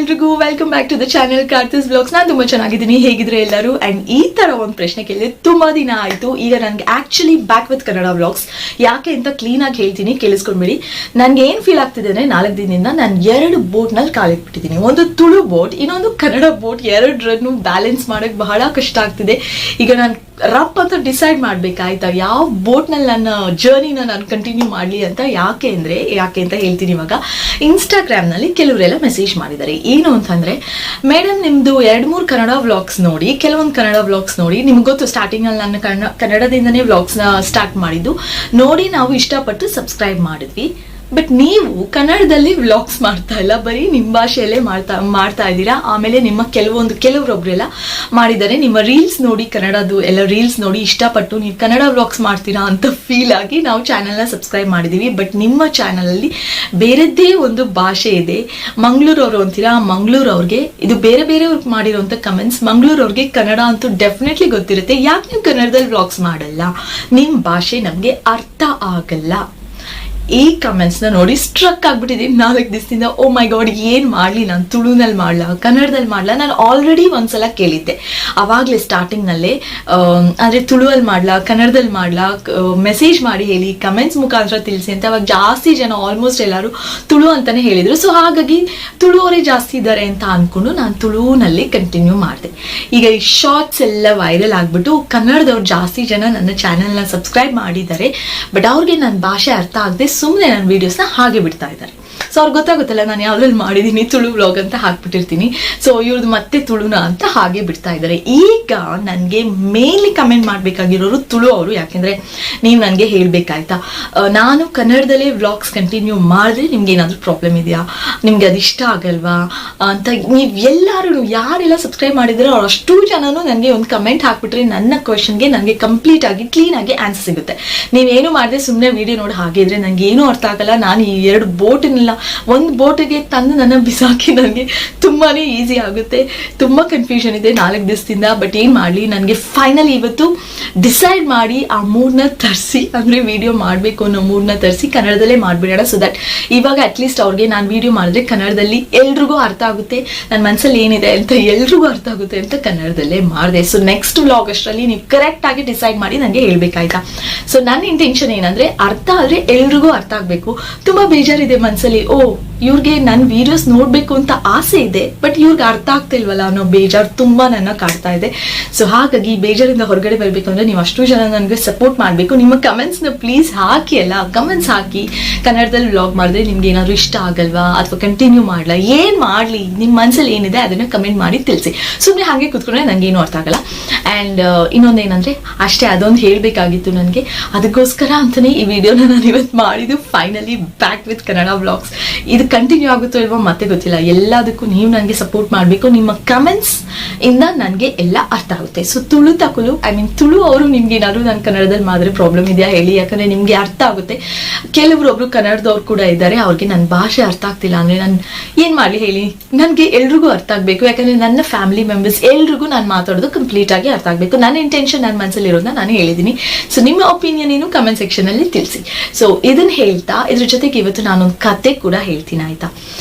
ಎಲ್ರಿಗೂ welcome back to the channel Karthi's blogs. ನಾನು ತುಂಬಾ ಚೆನ್ನಾಗಿದ್ದೀನಿ, ಹೇಗಿದ್ರೆ ಎಲ್ಲರೂ. ಅಂಡ್ ಈ ತರ ಒಂದು ಪ್ರಶ್ನೆ ಕೇಳಿದ್ರೆ ತುಂಬಾ ದಿನ ಆಯ್ತು. ಈಗ ನನಗೆ actually back with Kannada blogs ಯಾಕೆ ಅಂತ ಕ್ಲೀನ್ ಆಗಿ ಹೇಳ್ತೀನಿ, ಕೇಳಿಸ್ಕೊಂಡ್ಬಿಡಿ. ನನ್ಗೆ ಏನ್ ಫೀಲ್ ಆಗ್ತಿದೆ ಅಂದ್ರೆ 4 ದಿನದಿಂದ ನಾನು 2 ಬೋಟ್ ನಲ್ಲಿ ಕಾಲಿಟ್ಬಿಟ್ಟಿದ್ದೀನಿ. ಒಂದು ತುಳು ಬೋಟ್, ಇನ್ನೊಂದು ಕನ್ನಡ ಬೋಟ್. ಎರಡರನ್ನು ಬ್ಯಾಲೆನ್ಸ್ ಮಾಡಕ್ ಬಹಳ ಕಷ್ಟ ಆಗ್ತಿದೆ. ಈಗ ನಾನು ರಪ್ ಅಂತ ಡಿಸೈಡ್ ಮಾಡ್ಬೇಕಾಯ್ತಾ ಯಾವ ಬೋಟ್ ನಲ್ಲಿ ನನ್ನ ಜರ್ನಿನ ನಾನು ಕಂಟಿನ್ಯೂ ಮಾಡ್ಲಿ ಅಂತ. ಯಾಕೆ ಅಂತ ಹೇಳ್ತೀನಿ. ಇವಾಗ ಇನ್ಸ್ಟಾಗ್ರಾಮ್ ನಲ್ಲಿ ಕೆಲವರೆಲ್ಲ ಮೆಸೇಜ್ ಮಾಡಿದ್ದಾರೆ. ಏನು ಅಂತಂದ್ರೆ, ಮೇಡಮ್ ನಿಮ್ದು 2-3 ಕನ್ನಡ ವ್ಲಾಗ್ಸ್ ನೋಡಿ, ಕೆಲವೊಂದು ಕನ್ನಡ ವ್ಲಾಗ್ಸ್ ನೋಡಿ, ನಿಮ್ಗೆ ಗೊತ್ತು ಸ್ಟಾರ್ಟಿಂಗ್ ಅಲ್ಲಿ ನಾನು ಕನ್ನಡದಿಂದನೇ ವ್ಲಾಗ್ಸ್ ನ ಸ್ಟಾರ್ಟ್ ಮಾಡಿದ್ದು ನೋಡಿ, ನಾವು ಇಷ್ಟಪಟ್ಟು ಸಬ್ಸ್ಕ್ರೈಬ್ ಮಾಡಿದ್ವಿ. ಬಟ್ ನೀವು ಕನ್ನಡದಲ್ಲಿ ವ್ಲಾಗ್ಸ್ ಮಾಡ್ತಾ ಇಲ್ಲ, ಬರೀ ನಿಮ್ಮ ಭಾಷೆಯಲ್ಲೇ ಮಾಡ್ತಾ ಇದ್ದೀರಾ. ಆಮೇಲೆ ನಿಮ್ಮ ಕೆಲವರೊಬ್ರೆಲ್ಲ ಮಾಡಿದ್ದಾರೆ, ನಿಮ್ಮ ರೀಲ್ಸ್ ನೋಡಿ, ಕನ್ನಡದು ಎಲ್ಲ ರೀಲ್ಸ್ ನೋಡಿ ಇಷ್ಟಪಟ್ಟು ನೀವು ಕನ್ನಡ ವ್ಲಾಗ್ಸ್ ಮಾಡ್ತೀರಾ ಅಂತ ಫೀಲ್ ಆಗಿ ನಾವು ಚಾನೆಲ್ನ ಸಬ್ಸ್ಕ್ರೈಬ್ ಮಾಡಿದ್ದೀವಿ. ಬಟ್ ನಿಮ್ಮ ಚಾನಲಲ್ಲಿ ಬೇರೆದ್ದೇ ಒಂದು ಭಾಷೆ ಇದೆ. ಮಂಗಳೂರವರು ಅಂತೀರಾ, ಮಂಗಳೂರವ್ರಿಗೆ ಇದು ಬೇರೆ ಬೇರೆಯವ್ರಿಗೆ ಮಾಡಿರೋಂಥ ಕಮೆಂಟ್ಸ್. ಮಂಗಳೂರವ್ರಿಗೆ ಕನ್ನಡ ಅಂತೂ ಡೆಫಿನೆಟ್ಲಿ ಗೊತ್ತಿರುತ್ತೆ, ಯಾಕೆ ನೀವು ಕನ್ನಡದಲ್ಲಿ ವ್ಲಾಗ್ಸ್ ಮಾಡಲ್ಲ, ನಿಮ್ಮ ಭಾಷೆ ನಮಗೆ ಅರ್ಥ ಆಗಲ್ಲ. ಈ ಕಮೆಂಟ್ಸ್ ನ ನೋಡಿ ಸ್ಟ್ರಕ್ ಆಗ್ಬಿಟ್ಟಿದ್ದೀನಿ 4 ದಿವಸದಿಂದ. ಓ ಮೈ ಗಾಡ್, ಏನ್ ಮಾಡ್ಲಿ, ನಾನು ತುಳುನಲ್ಲಿ ಮಾಡ್ಲಾ, ಕನ್ನಡದಲ್ಲಿ ಮಾಡ್ಲಾ? ನಾನು ಆಲ್ರೆಡಿ ಒಂದ್ಸಲ ಕೇಳಿದ್ದೆ ಅವಾಗ್ಲೇ ಸ್ಟಾರ್ಟಿಂಗ್ ನಲ್ಲೇ, ಅಂದ್ರೆ ತುಳುವಲ್ಲಿ ಮಾಡ್ಲಾ, ಕನ್ನಡದಲ್ಲಿ ಮಾಡ್ಲಾ, ಮೆಸೇಜ್ ಮಾಡಿ ಹೇಳಿ, ಕಮೆಂಟ್ಸ್ ಮುಖಾಂತರ ತಿಳಿಸಿ ಅಂತ. ಅವಾಗ ಜಾಸ್ತಿ ಜನ, ಆಲ್ಮೋಸ್ಟ್ ಎಲ್ಲರೂ ತುಳು ಅಂತಾನೆ ಹೇಳಿದ್ರು. ಸೊ ಹಾಗಾಗಿ ತುಳುವರೇ ಜಾಸ್ತಿ ಇದ್ದಾರೆ ಅಂತ ಅನ್ಕೊಂಡು ನಾನು ತುಳುನಲ್ಲಿ ಕಂಟಿನ್ಯೂ ಮಾಡಿದೆ. ಈಗ ಈ ಶಾರ್ಟ್ಸ್ ಎಲ್ಲ ವೈರಲ್ ಆಗ್ಬಿಟ್ಟು ಕನ್ನಡದವ್ರು ಜಾಸ್ತಿ ಜನ ನನ್ನ ಚಾನೆಲ್ನ ಸಬ್ಸ್ಕ್ರೈಬ್ ಮಾಡಿದ್ದಾರೆ. ಬಟ್ ಅವ್ರಿಗೆ ನನ್ನ ಭಾಷೆ ಅರ್ಥ ಆಗದೆ ಸುಮ್ಮನೆ ನನ್ನ ವಿಡಿಯೋಸ್ನ ಹಾಗೆ ಬಿಡ್ತಾ ಇದ್ದಾರೆ. ಸೊ ಅವ್ರಿಗೆ ಗೊತ್ತಾಗುತ್ತಲ್ಲ ನಾನು ಯಾವ್ದ್ರಲ್ಲಿ ಮಾಡಿದ್ದೀನಿ ತುಳು ವ್ಲಾಗ್ ಅಂತ ಹಾಕ್ಬಿಟ್ಟಿರ್ತೀನಿ. ಸೊ ಇವ್ರದ್ದು ಮತ್ತೆ ತುಳುನ ಅಂತ ಹಾಗೆ ಬಿಡ್ತಾ ಇದ್ದಾರೆ. ಈಗ ನನಗೆ ಮೇನ್ಲಿ ಕಮೆಂಟ್ ಮಾಡಬೇಕಾಗಿರೋರು ತುಳು ಅವರು. ಯಾಕೆಂದ್ರೆ ನೀವು ನನಗೆ ಹೇಳ್ಬೇಕಾಯ್ತಾ, ನಾನು ಕನ್ನಡದಲ್ಲೇ ವ್ಲಾಗ್ಸ್ ಕಂಟಿನ್ಯೂ ಮಾಡಿದ್ರೆ ನಿಮ್ಗೆ ಏನಾದರೂ ಪ್ರಾಬ್ಲಮ್ ಇದೆಯಾ, ನಿಮ್ಗೆ ಅದು ಇಷ್ಟ ಆಗಲ್ವಾ ಅಂತ. ನೀವು ಎಲ್ಲರೂ ಯಾರೆಲ್ಲ ಸಬ್ಸ್ಕ್ರೈಬ್ ಮಾಡಿದ್ರೆ ಅವ್ರು ಅಷ್ಟು ಜನನು ನನಗೆ ಒಂದು ಕಮೆಂಟ್ ಹಾಕ್ಬಿಟ್ರೆ ನನ್ನ ಕ್ವಶನ್ಗೆ ನನಗೆ ಕಂಪ್ಲೀಟ್ ಆಗಿ ಕ್ಲೀನ್ ಆಗಿ ಆನ್ಸರ್ ಸಿಗುತ್ತೆ. ನೀವೇನು ಮಾಡಿದ್ರೆ ಸುಮ್ಮನೆ ವಿಡಿಯೋ ನೋಡಿ ಹಾಗೆ ಇದ್ರೆ ನನಗೆ ಏನೂ ಅರ್ಥ ಆಗಲ್ಲ. ನಾನು ಈ 2 ಬೋಟನ್ನೆಲ್ಲ ಒಂದು ಬೋಟಿಗೆ ತಂದು ನನ್ನ ಬಿಸಾಕಿ ನನಗೆ ತುಂಬಾನೇ ಈಸಿ ಆಗುತ್ತೆ. ತುಂಬಾ ಕನ್ಫ್ಯೂಷನ್ ಇದೆ 4 ದಿವಸದಿಂದ. ಬಟ್ ಏನ್ ಮಾಡ್ಲಿ, ನನಗೆ ಫೈನಲಿ ಇವತ್ತು ಡಿಸೈಡ್ ಮಾಡಿ ಆ ಮೂಡ್ನ ತರಿಸಿ, ಅಂದ್ರೆ ವಿಡಿಯೋ ಮಾಡಬೇಕು ಅನ್ನೋ ಮೂಡ್ನ ತರಿಸಿ ಕನ್ನಡದಲ್ಲೇ ಮಾಡ್ಬಿಡೋಣ. ಸೊ ದಟ್ ಇವಾಗ ಅಟ್ಲೀಸ್ಟ್ ಅವ್ರಿಗೆ ನಾನು ವಿಡಿಯೋ ಮಾಡಿದ್ರೆ ಕನ್ನಡದಲ್ಲಿ ಎಲ್ರಿಗೂ ಅರ್ಥ ಆಗುತ್ತೆ, ನನ್ನ ಮನಸ್ಸಲ್ಲಿ ಏನಿದೆ ಅಂತ ಎಲ್ರಿಗೂ ಅರ್ಥ ಆಗುತ್ತೆ ಅಂತ ಕನ್ನಡದಲ್ಲೇ ಮಾಡಿದೆ. ಸೊ ನೆಕ್ಸ್ಟ್ ವ್ಲಾಗ್ ಅಷ್ಟರಲ್ಲಿ ನೀವು ಕರೆಕ್ಟ್ ಆಗಿ ಡಿಸೈಡ್ ಮಾಡಿ ನನಗೆ ಹೇಳ್ಬೇಕಾಯ್ತಾ. ಸೊ ನನ್ನ ಇಂಟೆನ್ಷನ್ ಏನಂದ್ರೆ, ಅರ್ಥ ಆದ್ರೆ ಎಲ್ರಿಗೂ ಅರ್ಥ ಆಗ್ಬೇಕು. ತುಂಬಾ ಬೇಜಾರಿದೆ ಮನಸ್ಸಲ್ಲಿ, ಓ ಇವ್ರಿಗೆ ನನ್ನ ವಿಡಿಯೋಸ್ ನೋಡ್ಬೇಕು ಅಂತ ಆಸೆ ಇದೆ, ಬಟ್ ಇವ್ರಿಗೆ ಅರ್ಥ ಆಗ್ತಾ ಇಲ್ವಲ್ಲ ಅನ್ನೋ ಬೇಜಾರು ತುಂಬಾ ನನ್ನ ಕಾಡ್ತಾ ಇದೆ. ಸೊ ಹಾಗಾಗಿ ಬೇಜಾರಿಂದ ಹೊರಗಡೆ ಬರ್ಬೇಕು ಅಂದ್ರೆ ನೀವು ಅಷ್ಟು ಜನ ನನಗೆ ಸಪೋರ್ಟ್ ಮಾಡಬೇಕು. ನಿಮ್ಮ ಕಮೆಂಟ್ಸ್ ನ ಪ್ಲೀಸ್ ಹಾಕಿ, ಎಲ್ಲ ಕಮೆಂಟ್ಸ್ ಹಾಕಿ. ಕನ್ನಡದಲ್ಲಿ ವ್ಲಾಗ್ ಮಾಡಿದ್ರೆ ನಿಮ್ಗೆ ಏನಾದ್ರು ಇಷ್ಟ ಆಗಲ್ವಾ ಅಥವಾ ಕಂಟಿನ್ಯೂ ಮಾಡ್ಲಾ, ಏನ್ ಮಾಡ್ಲಿ, ನಿಮ್ಮ ಮನಸ್ಸಲ್ಲಿ ಏನಿದೆ ಅದನ್ನ ಕಮೆಂಟ್ ಮಾಡಿ ತಿಳಿಸಿ. ಸುಮ್ಮನೆ ಹಾಗೆ ಕೂತ್ಕೊಂಡ್ರೆ ನಂಗೆ ಏನು ಅರ್ಥ ಆಗಲ್ಲ. ಅಂಡ್ ಇನ್ನೊಂದೇನಂದ್ರೆ ಅಷ್ಟೇ, ಅದೊಂದು ಹೇಳ್ಬೇಕಾಗಿತ್ತು ನನಗೆ. ಅದಕ್ಕೋಸ್ಕರ ಅಂತಾನೆ ಈ ವಿಡಿಯೋನ ನಾನು ಇವತ್ತು ಮಾಡಿದ್ದು. Finally back with Kannada vlogs. ಇದು ಕಂಟಿನ್ಯೂ ಆಗುತ್ತೋ ಇಲ್ವೋ ಮತ್ತೆ ಗೊತ್ತಿಲ್ಲ. ಎಲ್ಲದಕ್ಕೂ ನೀವು ನನಗೆ ಸಪೋರ್ಟ್ ಮಾಡಬೇಕು. ನಿಮ್ಮ ಕಮೆಂಟ್ಸ್ ಇಂದ ನನಗೆ ಎಲ್ಲ ಅರ್ಥ ಆಗುತ್ತೆ. ಸೊ ತುಳು ಅವರು ನಿಮ್ಗೆ ಏನಾದ್ರು ನಾನು ಕನ್ನಡದಲ್ಲಿ ಮಾಡಿದ್ರೆ ಪ್ರಾಬ್ಲಮ್ ಇದೆಯಾ ಹೇಳಿ, ಯಾಕಂದ್ರೆ ನಿಮ್ಗೆ ಅರ್ಥ ಆಗುತ್ತೆ. ಕೆಲವರೊಬ್ರು ಕನ್ನಡದವ್ರು ಕೂಡ ಇದ್ದಾರೆ, ಅವ್ರಿಗೆ ನನ್ನ ಭಾಷೆ ಅರ್ಥ ಆಗ್ತಿಲ್ಲ ಅಂದ್ರೆ ನಾನು ಏನ್ ಮಾಡ್ಲಿ ಹೇಳಿ. ನನಗೆ ಎಲ್ರಿಗೂ ಅರ್ಥ ಆಗ್ಬೇಕು, ಯಾಕಂದ್ರೆ ನನ್ನ ಫ್ಯಾಮಿಲಿ ಮೆಂಬರ್ಸ್ ಎಲ್ರಿಗೂ ನಾನು ಮಾತಾಡೋದು ಕಂಪ್ಲೀಟ್ ಆಗಿ ಅರ್ಥ ಆಗ್ಬೇಕು. ನನ್ನ ಇಂಟೆನ್ಷನ್ ನನ್ನ ಮನಸ್ಸಲ್ಲಿ ಇರೋದನ್ನ ನಾನು ಹೇಳಿದ್ದೀನಿ. ಸೊ ನಿಮ್ಮ ಒಪಿನಿಯನ್ ಏನು ಕಮೆಂಟ್ ಸೆಕ್ಷನ್ ಅಲ್ಲಿ ತಿಳಿಸಿ. ಸೊ ಇದನ್ನ ಹೇಳ್ತಾ ಇದ್ರ ಜೊತೆಗೆ ಇವತ್ತು ನಾನೊಂದು ಕತೆ ಕೂಡ ಹೇಳ್ತೀನಿ, ಆಯ್ತಾ.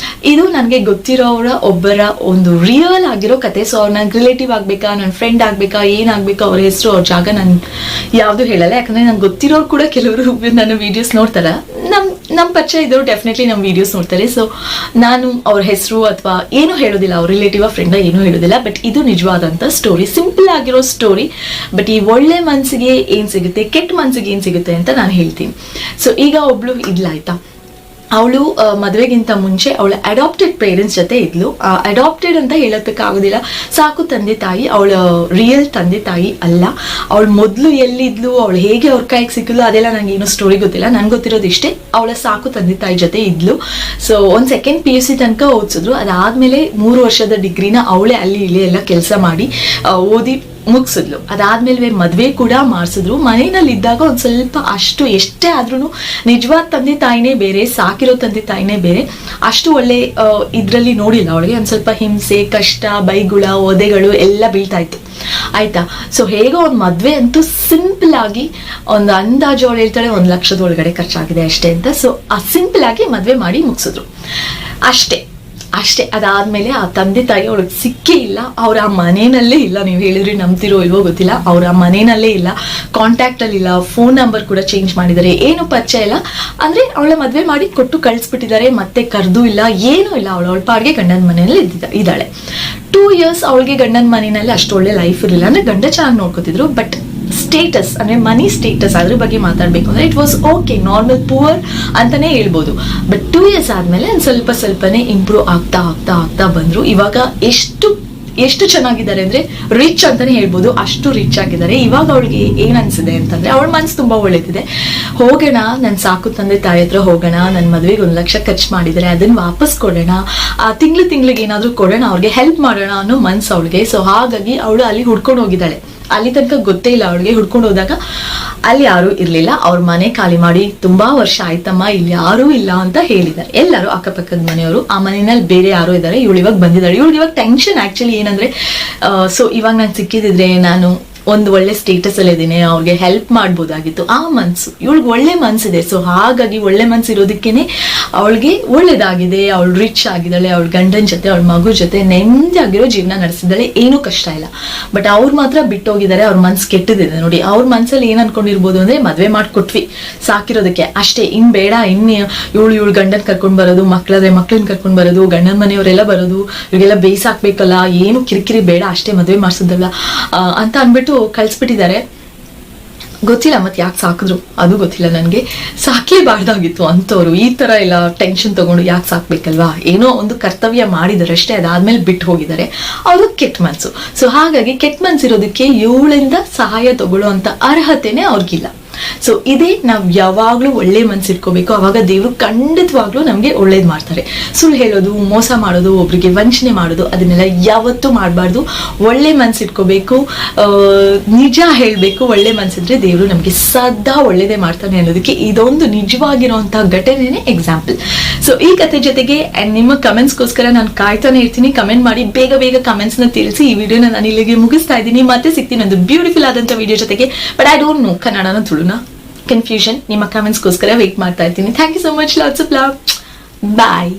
ಇದು ನನಗೆ ಗೊತ್ತಿರೋರ ಒಬ್ಬರ ಒಂದು ರಿಯಲ್ ಆಗಿರೋ ಕತೆ. ಸೊ ಅವ್ರು ನನ್ಗೆ ರಿಲೇಟಿವ್ ಆಗ್ಬೇಕಾ, ನನ್ನ ಫ್ರೆಂಡ್ ಆಗ್ಬೇಕಾ, ಏನಾಗ್ಬೇಕಾ, ಅವ್ರ ಹೆಸರು ಅವ್ರ ಜಾಗ ನಾನು ಯಾವ್ದು ಹೇಳಲ್ಲ. ಯಾಕಂದ್ರೆ ನಂಗೆ ಗೊತ್ತಿರೋರು ಕೂಡ ಕೆಲವರು ನನ್ನ ವಿಡಿಯೋಸ್ ನೋಡ್ತಾರ, ನಮ್ಮ ಪರಿಚಯ ಇದ್ದವರು ಡೆಫಿನೆಟ್ಲಿ ನಮ್ಮ ವಿಡಿಯೋಸ್ ನೋಡ್ತಾರೆ. ಸೊ ನಾನು ಅವ್ರ ಹೆಸರು ಅಥವಾ ಏನೂ ಹೇಳೋದಿಲ್ಲ, ಅವ್ರ ರಿಲೇಟಿವ್ ಫ್ರೆಂಡ್ ಏನೂ ಹೇಳೋದಿಲ್ಲ. ಬಟ್ ಇದು ನಿಜವಾದಂತ ಸ್ಟೋರಿ, ಸಿಂಪಲ್ ಆಗಿರೋ ಸ್ಟೋರಿ. ಬಟ್ ಈ ಒಳ್ಳೆ ಮನ್ಸಿಗೆ ಏನ್ ಸಿಗುತ್ತೆ, ಕೆಟ್ಟ ಮನ್ಸಿಗೆ ಏನ್ ಸಿಗುತ್ತೆ ಅಂತ ನಾನು ಹೇಳ್ತೀನಿ. ಸೊ ಈಗ ಒಬ್ಳು ಇದ್ಲಾಯ್ತಾ, ಅವಳು ಮದುವೆಗಿಂತ ಮುಂಚೆ ಅವಳ ಅಡಾಪ್ಟೆಡ್ ಪೇರೆಂಟ್ಸ್ ಜೊತೆ ಇದ್ಲು. ಅಡಾಪ್ಟೆಡ್ ಅಂತ ಹೇಳೋದಕ್ಕಾಗೋದಿಲ್ಲ, ಸಾಕು ತಂದೆ ತಾಯಿ. ಅವಳ ರಿಯಲ್ ತಂದೆ ತಾಯಿ ಅಲ್ಲ. ಅವಳು ಮೊದಲು ಎಲ್ಲಿದ್ಲು, ಅವಳು ಹೇಗೆ ಅವ್ರ ಕೈಗೆ ಸಿಕ್ಕಲು, ಅದೆಲ್ಲ ನಂಗೆ ಏನೋ ಸ್ಟೋರಿ ಗೊತ್ತಿಲ್ಲ. ನನ್ಗೆ ಗೊತ್ತಿರೋದು ಇಷ್ಟೇ, ಅವಳ ಸಾಕು ತಂದೆ ತಾಯಿ ಜೊತೆ ಇದ್ಲು. ಸೊ ಒಂದು ಸೆಕೆಂಡ್ PUC ತನಕ ಓದಿಸಿದ್ರು. ಅದಾದ್ಮೇಲೆ 3 ವರ್ಷದ ಡಿಗ್ರಿನ ಅವಳೇ ಅಲ್ಲಿ ಇಲ್ಲಿ ಎಲ್ಲ ಕೆಲಸ ಮಾಡಿ ಓದಿ ಮುಗಿಸಿದ್ಲು. ಅದಾದ್ಮೇಲೆ ಮದ್ವೆ ಕೂಡ ಮಾಡಿಸಿದ್ರು. ಮನೆಯಲ್ಲಿ ಇದ್ದಾಗ ಒಂದ್ ಸ್ವಲ್ಪ ಅಷ್ಟು ಎಷ್ಟೇ ಆದ್ರೂ ನಿಜವಾದ ತಂದೆ ತಾಯಿನೇ ಬೇರೆ, ಸಾಕಿರೋ ತಂದೆ ತಾಯಿನೇ ಬೇರೆ. ಅಷ್ಟು ಒಳ್ಳೆ ಇದ್ರಲ್ಲಿ ನೋಡಿಲ್ಲ ಅವಳಿಗೆ. ಒಂದ್ ಸ್ವಲ್ಪ ಹಿಂಸೆ, ಕಷ್ಟ, ಬೈಗುಳ, ಒದೆಗಳು ಎಲ್ಲ ಬೀಳ್ತಾ ಇತ್ತು, ಆಯ್ತಾ. ಸೊ ಹೇಗೋ ಒಂದು ಮದ್ವೆ ಅಂತೂ ಸಿಂಪಲ್ ಆಗಿ ಒಂದು ಅಂದಾಜು ಅವಳು ಹೇಳ್ತಾಳೆ 1 ಲಕ್ಷದ ಒಳಗಡೆ ಖರ್ಚಾಗಿದೆ ಅಷ್ಟೇ ಅಂತ. ಸೊ ಆ ಸಿಂಪಲ್ ಆಗಿ ಮದ್ವೆ ಮಾಡಿ ಮುಗಿಸಿದ್ರು ಅಷ್ಟೇ. ಅಷ್ಟೇ. ಅದಾದ್ಮೇಲೆ ಆ ತಂದೆ ತಾಯಿ ಅವಳಿಗೆ ಸಿಕ್ಕೇ ಇಲ್ಲ. ಅವ್ರ ಆ ಮನೆಯಲ್ಲೇ ಇಲ್ಲ. ನೀವು ಹೇಳಿದ್ರಿ ನಂಬ್ತಿರೋ ಇಲ್ವೋ ಗೊತ್ತಿಲ್ಲ, ಅವ್ರ ಆ ಮನೆಯಲ್ಲೇ ಇಲ್ಲ, ಕಾಂಟ್ಯಾಕ್ಟ್ ಅಲ್ಲಿ ಇಲ್ಲ, ಫೋನ್ ನಂಬರ್ ಕೂಡ ಚೇಂಜ್ ಮಾಡಿದ್ದಾರೆ, ಏನು ಪರಿಚಯ ಇಲ್ಲ. ಅಂದ್ರೆ ಅವಳ ಮದ್ವೆ ಮಾಡಿ ಕೊಟ್ಟು ಕಳಿಸ್ಬಿಟ್ಟಿದ್ದಾರೆ, ಮತ್ತೆ ಕರೆದು ಇಲ್ಲ, ಏನೂ ಇಲ್ಲ. ಅವಳ ಪಾಡ್ಗೆ ಗಂಡನ ಮನೆಯಲ್ಲಿ ಇದ್ದಾಳೆ. 2 years ಅವಳಿಗೆ ಗಂಡನ ಮನೆಯಲ್ಲಿ ಅಷ್ಟು ಒಳ್ಳೆ ಲೈಫ್ ಇರಲಿಲ್ಲ. ಅಂದ್ರೆ ಗಂಡ ಚೆನ್ನಾಗಿ ನೋಡ್ಕೋತಿದ್ರು, ಬಟ್ ಸ್ಟೇಟಸ್ ಅಂದ್ರೆ ಮನಿ ಸ್ಟೇಟಸ್ ಅದ್ರ ಬಗ್ಗೆ ಮಾತಾಡ್ಬೇಕು ಅಂದ್ರೆ it was okay, normal poor ಅಂತಾನೆ ಹೇಳ್ಬೋದು. ಬಟ್ 2 years ಆದ್ಮೇಲೆ ಸ್ವಲ್ಪನೇ ಇಂಪ್ರೂವ್ ಆಗ್ತಾ ಬಂದ್ರು. ಇವಾಗ ಎಷ್ಟು ಚೆನ್ನಾಗಿದ್ದಾರೆ ಅಂದ್ರೆ ರಿಚ್ ಅಂತಾನೆ ಹೇಳ್ಬೋದು, ಅಷ್ಟು ರಿಚ್ ಆಗಿದ್ದಾರೆ. ಇವಾಗ ಅವಳಿಗೆ ಏನ್ ಅನ್ಸಿದೆ ಅಂತಂದ್ರೆ ಅವಳ ಮನ್ಸು ತುಂಬಾ ಒಳ್ಳೇದಿದೆ. ಹೋಗೋಣ, ನನ್ ಸಾಕು ತಂದೆ ತಾಯಿ ಹತ್ರ ಹೋಗೋಣ, ನನ್ ಮದ್ವೆಗೆ 1 ಲಕ್ಷ ಖರ್ಚು ಮಾಡಿದರೆ ಅದನ್ನ ವಾಪಸ್ ಕೊಡೋಣ, ಆ ತಿಂಗ್ಳಿಗೆ ಏನಾದ್ರು ಕೊಡೋಣ, ಅವ್ರಿಗೆ ಹೆಲ್ಪ್ ಮಾಡೋಣ ಅನ್ನೋ ಮನ್ಸು ಅವಳಿಗೆ. ಸೊ ಹಾಗಾಗಿ ಅವಳು ಅಲ್ಲಿ ಹುಡ್ಕೊಂಡು ಹೋಗಿದ್ದಾಳೆ. ಅಲ್ಲಿ ತನಕ ಗೊತ್ತೇ ಇಲ್ಲ ಅವಳಿಗೆ. ಹುಡ್ಕೊಂಡು ಹೋದಾಗ ಅಲ್ಲಿ ಯಾರು ಇರ್ಲಿಲ್ಲ. ಅವ್ರ ಮನೆ ಖಾಲಿ ಮಾಡಿ ತುಂಬಾ ವರ್ಷ ಆಯ್ತಮ್ಮ, ಇಲ್ಲಿ ಯಾರೂ ಇಲ್ಲ ಅಂತ ಹೇಳಿದ್ದಾರೆ ಎಲ್ಲರೂ, ಅಕ್ಕಪಕ್ಕದ ಮನೆಯವರು. ಆ ಮನೆಯಲ್ಲಿ ಬೇರೆ ಯಾರೋ ಇದ್ದಾರೆ. ಇವಳು ಇವಾಗ ಬಂದಿದ್ದಾಳೆ. ಇವಳಿಗೆ ಇವಾಗ ಟೆನ್ಷನ್ ಆಕ್ಚುಲಿ ಏನಂದ್ರೆ, ಸೊ ಇವಾಗ ನಾನು ಸಿಕ್ಕಿದ್ರೆ ನಾನು ಒಂದು ಒಳ್ಳೆ ಸ್ಟೇಟಸ್ ಅಲ್ಲಿ ಇದ್ದೀನಿ, ಅವ್ರಿಗೆ ಹೆಲ್ಪ್ ಮಾಡ್ಬೋದಾಗಿತ್ತು. ಆ ಮನ್ಸು ಇವಳಿಗೆ ಒಳ್ಳೆ ಮನ್ಸಿದೆ. ಸೊ ಹಾಗಾಗಿ ಒಳ್ಳೆ ಮನ್ಸು ಇರೋದಕ್ಕೇನೆ ಅವಳಿಗೆ ಒಳ್ಳೇದಾಗಿದೆ. ಅವಳು ರಿಚ್ ಆಗಿದ್ದಾಳೆ, ಅವಳ ಗಂಡನ ಜೊತೆ ಅವಳ ಮಗು ಜೊತೆ ನೆಮ್ಮದಿಯಾಗಿರೋ ಜೀವನ ನಡೆಸಿದ್ದಾಳೆ, ಏನೂ ಕಷ್ಟ ಇಲ್ಲ. ಬಟ್ ಅವ್ರು ಮಾತ್ರ ಬಿಟ್ಟೋಗಿದ್ದಾರೆ. ಅವ್ರ ಮನ್ಸು ಕೆಟ್ಟದಿದೆ ನೋಡಿ. ಅವ್ರ ಮನ್ಸಲ್ಲಿ ಏನ್ ಅನ್ಕೊಂಡಿರ್ಬೋದು ಅಂದ್ರೆ ಮದ್ವೆ ಮಾಡ್ಕೊಟ್ವಿ ಸಾಕಿರೋದಕ್ಕೆ ಅಷ್ಟೇ, ಇನ್ ಬೇಡ, ಇವಳು ಗಂಡನ್ ಕರ್ಕೊಂಡ್ ಬರೋದು, ಮಕ್ಳನ್ನ ಕರ್ಕೊಂಡ್ ಬರೋದು, ಗಂಡನ ಮನೆಯವರೆಲ್ಲ ಬರೋದು, ಇವ್ರಿಗೆಲ್ಲ ಬೇಯಿಸಾಕ್ಬೇಕಲ್ಲ, ಏನು ಕಿರಿಕಿರಿ ಬೇಡ, ಅಷ್ಟೇ ಮದ್ವೆ ಮಾಡ್ಸೋದಲ್ಲ ಅಂತ ಅನ್ಬಿಟ್ಟು ಕಳ್ಸ್ಬಿಟ್ಟಿದ್ದಾರೆ. ಗೊತ್ತಿಲ್ಲ ಮತ್ತೆ ಯಾಕೆ ಸಾಕಿದ್ರು ಅದು ಗೊತ್ತಿಲ್ಲ ನನಗೆ. ಸಾಕಲೇಬಾರ್ದಾಗಿತ್ತು ಅಂತವ್ರು. ಈ ತರ ಎಲ್ಲ ಟೆನ್ಷನ್ ತಗೊಂಡು ಯಾಕೆ ಸಾಕ್ಬೇಕಲ್ವಾ, ಏನೋ ಒಂದು ಕರ್ತವ್ಯ ಮಾಡಿದಾರೆ ಅಷ್ಟೇ, ಅದಾದ್ಮೇಲೆ ಬಿಟ್ಟು ಹೋಗಿದ್ದಾರೆ. ಅವರು ಕೆಟ್ಟ ಮನ್ಸು. ಸೊ ಹಾಗಾಗಿ ಕೆಟ್ಟ ಮನ್ಸಿರೋದಕ್ಕೆ ಇವಳಿಂದ ಸಹಾಯ ತಗೊಳ್ಳೋ ಅಂತ ಅರ್ಹತೆನೆ ಅವ್ರಿಗಿಲ್ಲ. ಸೊ ಇದೇ ನಾವ್ ಯಾವಾಗ್ಲೂ ಒಳ್ಳೆ ಮನ್ಸು ಇಟ್ಕೋಬೇಕು. ಅವಾಗ ದೇವ್ರು ಖಂಡಿತವಾಗ್ಲೂ ನಮ್ಗೆ ಒಳ್ಳೇದ್ ಮಾಡ್ತಾರೆ. ಸುಳ್ಳು ಹೇಳೋದು, ಮೋಸ ಮಾಡೋದು, ಒಬ್ರಿಗೆ ವಂಚನೆ ಮಾಡೋದು ಅದನ್ನೆಲ್ಲ ಯಾವತ್ತೂ ಮಾಡಬಾರ್ದು. ಒಳ್ಳೆ ಮನ್ಸು ಇಟ್ಕೋಬೇಕು, ನಿಜ ಹೇಳ್ಬೇಕು. ಒಳ್ಳೆ ಮನ್ಸಿದ್ರೆ ದೇವ್ರು ನಮ್ಗೆ ಸದಾ ಒಳ್ಳೇದೇ ಮಾಡ್ತಾನೆ ಅನ್ನೋದಕ್ಕೆ ಇದೊಂದು ನಿಜವಾಗಿರುವಂತಹ ಘಟನೆನೇ ಎಕ್ಸಾಂಪಲ್. ಸೊ ಈ ಕತೆ ಜೊತೆಗೆ ನಿಮ್ಮ ಕಮೆಂಟ್ಸ್ಗೋಸ್ಕರ ನಾನು ಕಾಯ್ತಾನೆ ಇರ್ತೀನಿ. ಕಮೆಂಟ್ ಮಾಡಿ ಬೇಗ ಕಮೆಂಟ್ಸ್ ನ ತಿಳಿಸಿ. ಈ ವಿಡಿಯೋನ ನಾನು ಇಲ್ಲಿಗೆ ಮುಗಿಸ್ತಾ ಇದ್ದೀನಿ. ಮತ್ತೆ ಸಿಗ್ತೀನಿ ಒಂದು ಬ್ಯೂಟಿಫುಲ್ ಆದಂತ ವಿಡಿಯೋ ಜೊತೆಗೆ. ಬಟ್ ಐ ಡೋಂಟ್ ನೋ ಕನ್ನಡನ ತುಳುನ ಕನ್ಫ್ಯೂಷನ್. ನಿಮ್ಮ ಕಮೆಂಟ್ಸ್ಗೋಸ್ಕರ ವೇಟ್ ಮಾಡ್ತಾ ಇರ್ತೀನಿ. Thank you so much. Lots of love. Bye.